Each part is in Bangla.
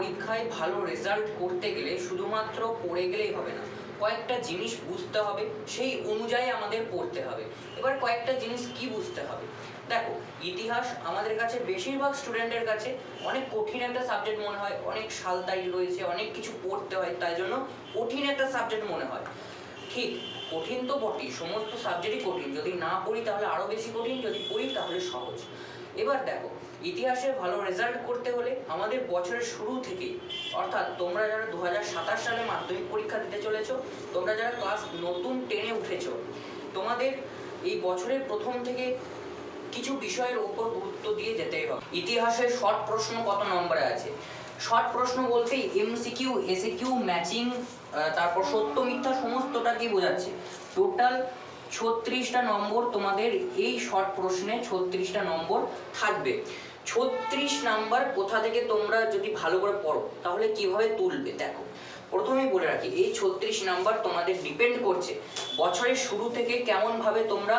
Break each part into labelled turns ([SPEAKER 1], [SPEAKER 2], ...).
[SPEAKER 1] পরীক্ষায় ভালো রেজাল্ট করতে গেলে শুধুমাত্র পড়ে গেলেই হবে না, কয়েকটা জিনিস বুঝতে হবে, সেই অনুযায়ী আমাদের পড়তে হবে। এবার কয়েকটা জিনিস কি বুঝতে হবে? দেখো, ইতিহাস আমাদের কাছে বেশিরভাগ স্টুডেন্টের কাছে অনেক কঠিন একটা সাবজেক্ট মনে হয়, অনেক সাল তারিখ রয়েছে, অনেক কিছু পড়তে হয়, তাই জন্য কঠিন একটা সাবজেক্ট মনে হয়। ঠিক, কঠিন তো বটেই, সমস্ত সাবজেক্টই কঠিন, যদি না পড়ি তাহলে আরও বেশি কঠিন, যদি পড়ি তাহলে সহজ। এবার দেখো, ইতিহাসে ভালো রেজাল্ট করতে হলে আমাদের বছরের শুরু থেকেই, অর্থাৎ তোমরা যারা 2027 সালে মাধ্যমিক পরীক্ষা দিতে চলেছো, তোমরা যারা ক্লাস নতুন 10-এ উঠেছো, তোমাদের এই বছরের প্রথম থেকে কিছু বিষয়ের ওপর গুরুত্ব দিয়ে যেতেই হবে। ইতিহাসের শর্ট প্রশ্ন কত নম্বরে আছে? শর্ট প্রশ্ন বলতে এমসিকিউ, এসিকিউ, ম্যাচিং, তারপর সত্য মিথ্যা সমস্তটাকে বোঝাচ্ছে। টোটাল 36টা নম্বর তোমাদের এই শর্ট প্রশ্নে 36টা নম্বর থাকবে। 36 নাম্বার কোথা থেকে তোমরা যদি ভালো করে পড়ো তাহলে কিভাবে তুলবে? দেখো, প্রথমেই বলে রাখি, এই 36 নাম্বার তোমাদের ডিপেন্ড করছে বছরের শুরু থেকে কেমনভাবে তোমরা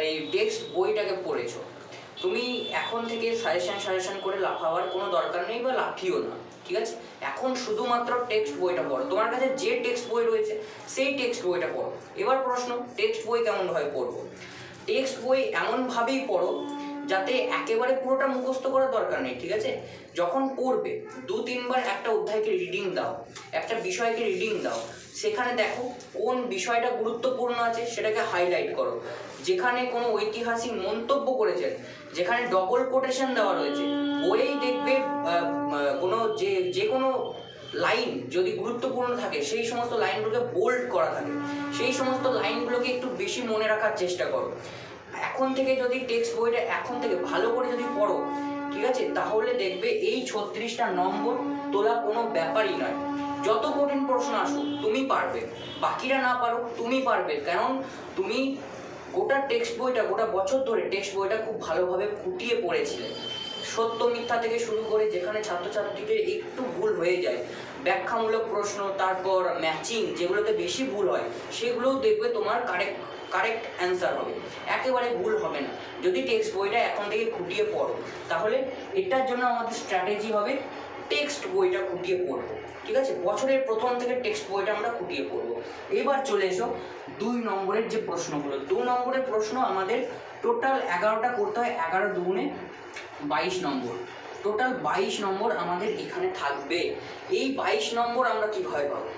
[SPEAKER 1] এই টেক্সট বইটাকে পড়েছো। তুমি এখন থেকে সাজেশন করে লাফাবার কোনো দরকার নেই, বা লাফিও না, ঠিক আছে? এখন শুধুমাত্র টেক্সট বইটা পড়ো, তোমার কাছে যে টেক্সট বই রয়েছে সেই টেক্সট বইটা পড়ো। এবার প্রশ্ন, টেক্সট বই কেমনভাবে পড়বো? টেক্সট বই এমনভাবেই পড়ো যাতে একেবারে পুরোটা মুখস্থ করার দরকার নেই, ঠিক আছে? যখন পড়বে 2-3 বার একটা অধ্যায়কে রিডিং দাও, একটা বিষয়কে রিডিং দাও, সেখানে দেখো কোন বিষয়টা গুরুত্বপূর্ণ আছে সেটাকে হাইলাইট করো। যেখানে কোনো ঐতিহাসিক মন্তব্য করেছেন, যেখানে ডবল কোটেশন দেওয়া রয়েছে, বইয়েই দেখবে কোনো যে কোনো লাইন যদি গুরুত্বপূর্ণ থাকে সেই সমস্ত লাইনগুলোকে বোল্ড করা থাকে, সেই সমস্ত লাইনগুলোকে একটু বেশি মনে রাখার চেষ্টা করো। এখন থেকে যদি টেক্সট বইটা এখন থেকে ভালো করে যদি পড়ো, ঠিক আছে, তাহলে দেখবে এই 36টা নম্বর তোলা কোনো ব্যাপারই নয়। যত কঠিন প্রশ্ন আসুক তুমি পারবে, বাকিরা না পারো তুমি পারবে, কারণ তুমি গোটা টেক্সট বইটা, গোটা বছর ধরে টেক্সট বইটা খুব ভালোভাবে ফুটিয়ে পড়েছিলে। সত্য মিথ্যা থেকে শুরু করে যেখানে ছাত্রছাত্রীদের একটু ভুল হয়ে যায়, ব্যাখ্যামূলক প্রশ্ন, তারপর ম্যাচিং, যেগুলোতে বেশি ভুল হয় সেগুলোও দেখবে তোমার কারেক্ট অ্যান্সার হবে, একেবারে ভুল হবে না যদি টেক্সট বইটা এখন থেকে খুঁটিয়ে পড়ো। তাহলে এটার জন্য আমাদের স্ট্র্যাটেজি হবে টেক্সট বইটা খুঁটিয়ে পড়বো, ঠিক আছে? বছরের প্রথম থেকে টেক্সট বইটা আমরা খুঁটিয়ে পড়বো। এবার চলে এসো 2 নম্বরের যে প্রশ্নগুলো। 2 নম্বরের প্রশ্ন আমাদের টোটাল 11টা করতে হয়, 11 দুগুণে 22 নম্বর, টোটাল 22 নম্বর আমাদের এখানে থাকবে। এই 22 নম্বর আমরা কীভাবে পাবো?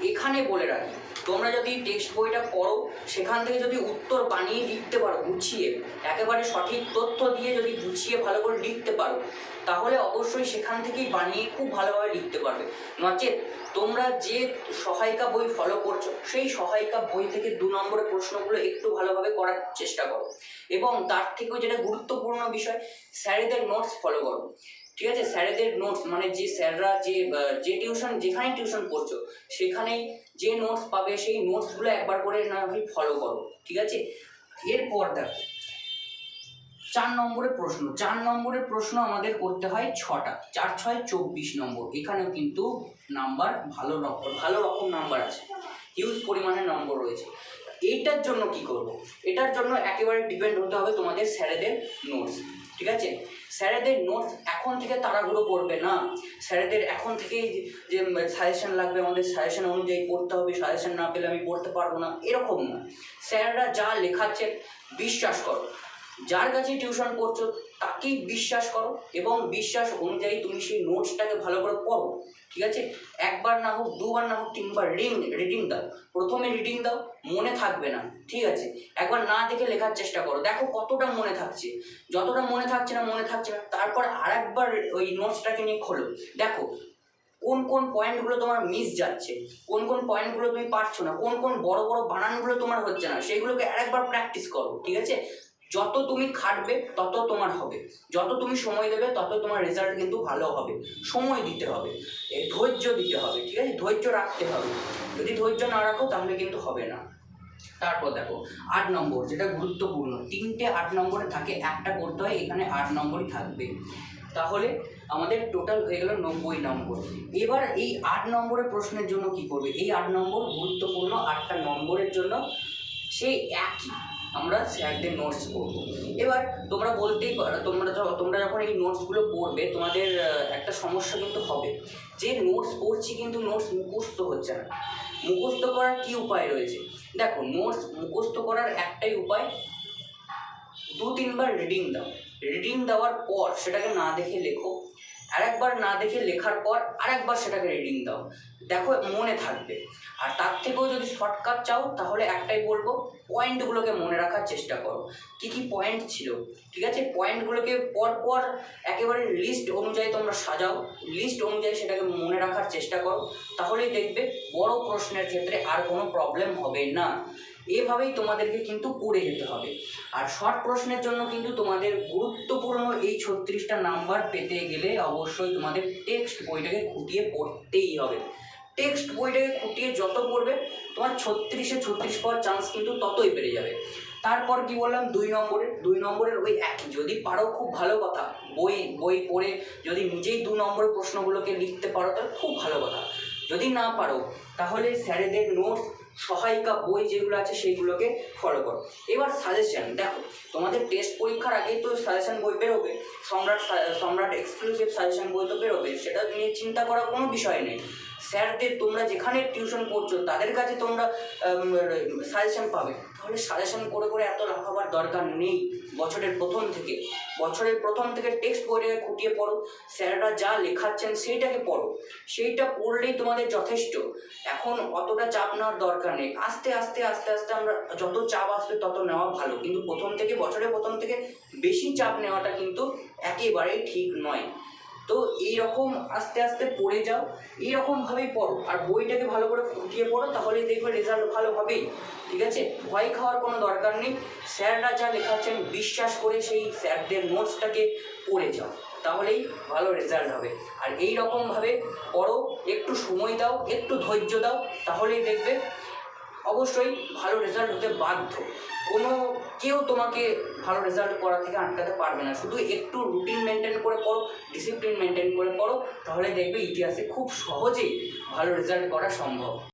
[SPEAKER 1] এখানে বলে রাখি, তোমরা যদি টেক্সট বইটা পড়ো, সেখান থেকে যদি উত্তর বানিয়ে লিখতে পারো, গুছিয়ে একেবারে সঠিক তথ্য দিয়ে যদি গুছিয়ে ভালো করে লিখতে পারো, তাহলে অবশ্যই সেখান থেকেই বানিয়ে খুব ভালোভাবে লিখতে পারবে। নচেত তোমরা যে সহায়িকা বই ফলো করছো সেই সহায়িকা বই থেকে 2 নম্বরের প্রশ্নগুলো একটু ভালোভাবে করার চেষ্টা করো, এবং তার থেকেও যেটা গুরুত্বপূর্ণ বিষয়, স্যারেদের নোটস ফলো করো, ঠিক আছে? স্যারেদের নোটস মানে যে স্যাররা যে টিউশন, যেখানে টিউশন পড়ছো সেখানেই যে নোটস পাবে সেই নোটসগুলো একবার করে না ভাই ফলো করো, ঠিক আছে? এরপর দেখো 4 নম্বরের প্রশ্ন। 4 নম্বরের প্রশ্ন আমাদের করতে হয় 6টা, 4 6 24 নম্বর। এখানেও কিন্তু নাম্বার ভালো রকম নাম্বার আছে, হিউজ পরিমাণে নম্বর রয়েছে। এইটার জন্য কি করব? এটার জন্য একেবারে ডিপেন্ড হতে হবে তোমাদের স্যারেদের নোটস, ঠিক আছে? স্যারেদের নোটস এখন থেকে তাড়াহুড়ো করবে না। স্যারেদের এখন থেকেই যে সাজেশন লাগবে, আমাদের সাজেশন অনুযায়ী পড়তে হবে, সাজেশন না পেলে আমি পড়তে পারবো না, এরকম না। স্যাররা যা লেখাচ্ছে বিশ্বাস করো, যার কাছে টিউশন করছো তাকেই বিশ্বাস করো, এবং বিশ্বাস অনুযায়ী তুমি সেই নোটসটাকে ভালো করে পড়ো, ঠিক আছে? একবার না হোক, 2 বার না হোক, 3 বার রিডিং দাও। প্রথমে রিডিং দাও, মনে থাকবে না, ঠিক আছে? একবার না দেখে লেখার চেষ্টা করো, দেখো কতটা মনে থাকছে। যতটা মনে থাকছে না তারপর আরেকবার ওই নোটসটাকে নিয়ে খোলো, দেখো কোন কোন পয়েন্টগুলো তোমার মিস যাচ্ছে, কোন কোন পয়েন্টগুলো তুমি পারছো না, কোন কোন বড় বড় বানানগুলো তোমার হচ্ছে না, সেইগুলোকে আরেকবার প্র্যাকটিস করো, ঠিক আছে? যত তুমি খাটবে তত তোমার হবে, যত তুমি সময় দেবে তত তোমার রেজাল্ট কিন্তু ভালো হবে। সময় দিতে হবে, ধৈর্য দিতে হবে, ঠিক আছে? ধৈর্য রাখতে হবে, যদি ধৈর্য না রাখো তাহলে কিন্তু হবে না। তারপর দেখো 8 নম্বর, যেটা গুরুত্বপূর্ণ, 3টে 8 নম্বরে থাকে, একটা করতে হয়, এখানে 8 নম্বরই থাকবে। তাহলে আমাদের টোটাল হয়ে গেল 90 নম্বর। এবার এই 8 নম্বরের প্রশ্নের জন্য কি করবে? এই 8 নম্বর গুরুত্বপূর্ণ 8টা নম্বরের জন্য সেই একই আমরা স্যারদের নোটস পড়বো। এবার তোমরা বলতেই পারো, তোমরা যখন এই নোটসগুলো পড়বে তোমাদের একটা সমস্যা কিন্তু হবে, যে নোটস পড়ছি কিন্তু নোটস মুখস্থ হচ্ছে না। মুখস্থ করার কি উপায় রয়েছে? দেখো, নোটস মুখস্থ করার একটাই উপায়, 2-3 বার রিডিং দাও। রিডিং দেওয়ার পর সেটাকে না দেখে লেখো, আরেকবার না দেখে লেখার পর আরেকবার সেটাকে রিডিং দাও, দেখো মনে থাকবে। আর তার থেকেও যদি শর্টকাট চাও তাহলে একটাই বলবো, পয়েন্টগুলোকে মনে রাখার চেষ্টা করো। কি কি পয়েন্ট ছিল, ঠিক আছে, পয়েন্টগুলোকে পরপর একেবারে লিস্ট অনুযায়ী তোমরা সাজাও, লিস্ট অনুযায়ী সেটাকে মনে রাখার চেষ্টা করো, তাহলেই দেখবে বড় প্রশ্নের ক্ষেত্রে আর কোনো প্রবলেম হবে না। এভাবেই তোমাদেরকে কিন্তু পড়ে যেতে হবে। আর শর্ট প্রশ্নের জন্য কিন্তু তোমাদের গুরুত্বপূর্ণ এই 36টা নাম্বার পেতে গেলে অবশ্যই তোমাদের টেক্সট বইটাকে খুঁটিয়ে পড়তেই হবে। টেক্সট বইটাকে খুঁটিয়ে যত পড়বে তোমার 36 পাওয়ার চান্স কিন্তু ততই বেড়ে যাবে। তারপর কি বললাম, 2 নম্বরের ওই একই, যদি পারো খুব ভালো কথা, বই পড়ে যদি নিজেই 2 নম্বরের প্রশ্নগুলোকে লিখতে পারো তাহলে খুব ভালো কথা। যদি না পারো তাহলে স্যারেদের নোটস, সহায়িকা বই যেগুলো আছে সেইগুলোকে ফলো করো। এবার সাজেশন দেখো, তোমাদের টেস্ট পরীক্ষার আগেই তো সাজেশন বই বেরোবে, সম্রাট এক্সক্লুসিভ সাজেশন বই তো বেরোবে, সেটা নিয়ে চিন্তা করার কোনো বিষয় নেই। স্যারদের, তোমরা যেখানে টিউশন পড়ছো তাদের কাছে তোমরা সাজেশন পাবে, তাহলে সাজেশন করে করে এত লাফাবার দরকার নেই। বছরের প্রথম থেকে টেক্সট বইটাকে খুঁটিয়ে পড়ো, স্যাররা যা লেখাচ্ছেন সেইটাকে পড়ো, সেইটা পড়লেই তোমাদের যথেষ্ট। এখন অতটা চাপ নেওয়ার দরকার নেই, আস্তে আস্তে আমরা যত চাপ আসবে তত নেওয়া ভালো, কিন্তু বছরের প্রথম থেকে বেশি চাপ নেওয়াটা কিন্তু একেবারেই ঠিক নয়। তো এইরকম আস্তে আস্তে পড়ে যাও, এইরকমভাবেই পড়ো, আর বইটাকে ভালো করে খুঁটিয়ে পড়ো, তাহলেই দেখবে রেজাল্ট ভালো হবেই। ঠিক আছে, ভয় খাওয়ার কোনো দরকার নেই, স্যাররা যা লেখাচ্ছেন বিশ্বাস করে সেই স্যারদের নোটসটাকে পড়ে যাও, তাহলেই ভালো রেজাল্ট হবে। আর এই রকমভাবে পড়ো, একটু সময় দাও, একটু ধৈর্য দাও, তাহলেই দেখবে অবশ্যই ভালো রেজাল্ট হতে বাধ্য। কেউ তোমাকে ভালো রেজাল্ট করা থেকে আটকাতে পারবে না। শুধু একটু রুটিন মেনটেন করে পড়ো, ডিসিপ্লিন মেনটেন করে পড়ো, তাহলে দেখবে ইতিহাসে খুব সহজেই ভালো রেজাল্ট করা সম্ভব।